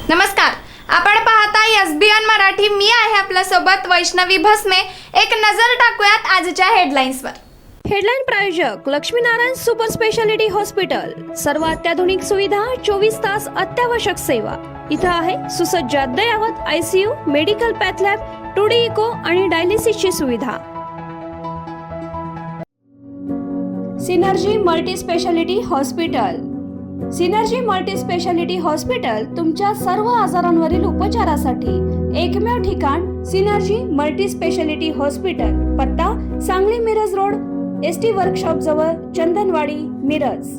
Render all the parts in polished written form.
नमस्कार, आपण पाहताय एसबीएन मराठी. मी आहे आपल्या सोबत वैष्णवी भस्मे. एक नजर टाकूयात आजच्या हेडलाईन्सवर. हेडलाईन प्रायोजक लक्ष्मीनारायण सुपर स्पेशालिटी हॉस्पिटल. सर्व अत्याधुनिक सुविधा, 24 तास अत्यावश्यक सेवा. इथं आहे सुसज्ज अद्ययावत ICU, medical path lab, 2D echo आणि डायलिसिसची सुविधा. Synergy multi speciality hospital. Synergy multi speciality hospital तुमच्या सर्व आजारांवरील उपचारासाठी एकमेव ठिकाण. Synergy multi speciality hospital. पत्ता Sangli Miraj road, ST workshop जवळ, चंदनवाडी, मिरज.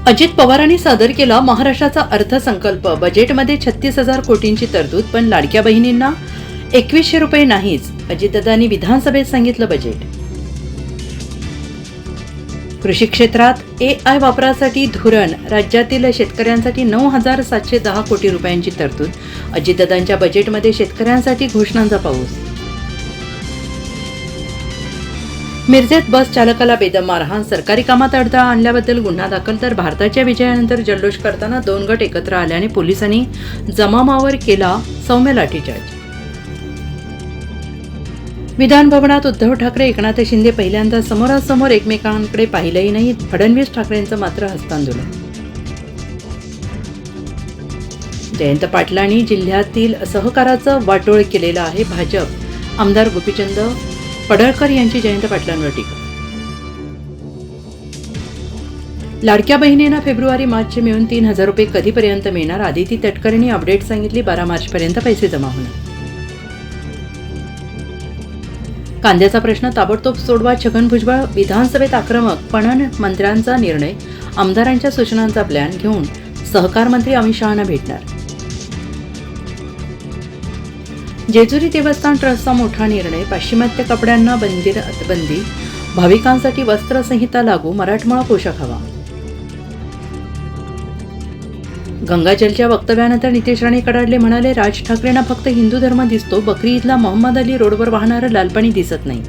अजित पवारांनी सादर केला महाराष्ट्राचा अर्थसंकल्प. बजेटमध्ये 36,000 कोटींची तरतूद, पण लाडक्या बहिणींना 2100 रुपये नाहीच. अजितदादांनी विधानसभेत सांगितलं बजेट. कृषी क्षेत्रात AI वापरासाठी धोरण. राज्यातील शेतकऱ्यांसाठी 9,710 कोटी रुपयांची तरतूद. अजितदादांच्या बजेटमध्ये शेतकऱ्यांसाठी घोषणांचा पाऊस. मिरजेत बस चालकाला बेदम मारहाण. सरकारी कामात अडथळा आणल्याबद्दल गुन्हा दाखल. तर भारताच्या विजयानंतर जल्लोष करताना 2 गट एकत्र आल्याने पोलिसांनी जमावावर केला सौम्य लाठीचार्ज. विधान भवनात उद्धव ठाकरे, एकनाथ शिंदे पहिल्यांदा समोरासमोर एकमेकांकडे पाहिलंही नाही. फडणवीस ठाकरेंचं मात्र हस्तांदोलन. जयंत पाटलांनी जिल्ह्यातील सहकाराचं वाटोळ केलेलं आहे. भाजप आमदार गोपीचंद पडळकर यांची जयंत पाटलांवर टीका. लाडक्या बहिणींना फेब्रुवारी मार्चचे मिळून 3,000 रुपये कधीपर्यंत मिळणार? आदिती तटकरेंनी अपडेट सांगितली. 12 मार्चपर्यंत पैसे जमा होणार. कांद्याचा प्रश्न ताबडतोब सोडवा. छगन भुजबळ विधानसभेत आक्रमक. पणन मंत्र्यांचा निर्णय. आमदारांच्या सूचनांचा प्लॅन घेऊन सहकार मंत्री अमित शहांना भेटणार. जेजुरी देवस्थान ट्रस्टचा मोठा निर्णय. पाश्चिमात्य कपड्यांना बंदी. भाविकांसाठी वस्त्रसंहिता लागू. मराठमोळा पोशाख हवा. गंगाजलच्या वक्तव्यानंतर नितेश राणे कडाडले. म्हणाले, राज ठाकरेंना फक्त हिंदू धर्म दिसतो. बकरी ईदला मोहम्मद अली रोडवर वाहणारं लालपाणी दिसत नाही.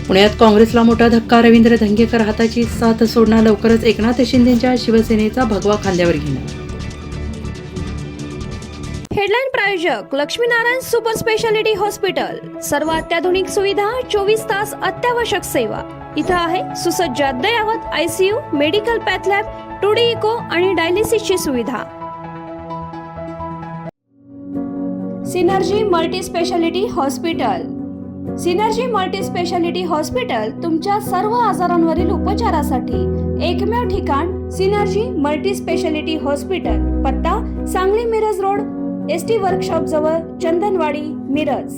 पुण्यात काँग्रेसला मोठा धक्का. रवींद्र धंगेकर हाताची साथ सोडणार. लवकरच एकनाथ शिंदेच्या शिवसेनेचा भगवा खांद्यावर घेणार. हेडलाईन प्रायोजक लक्ष्मीनारायण सुपर स्पेशालिटी हॉस्पिटल. सर्व अत्याधुनिक सुविधा, 24 तास अत्यावश्यक सेवा. इथं आहे सुसज्ज अद्ययावत ICU, medical path lab, 2D echo आणि डायलिसिसची सुविधा. Synergy multi speciality hospital. Synergy multi speciality hospital तुमच्या सर्व आजारांवरील उपचारासाठी एकमेव ठिकाण. Synergy multi speciality hospital. पत्ता Sangli Miraj road, ST workshop जवळ, चंदनवाडी, मिरज.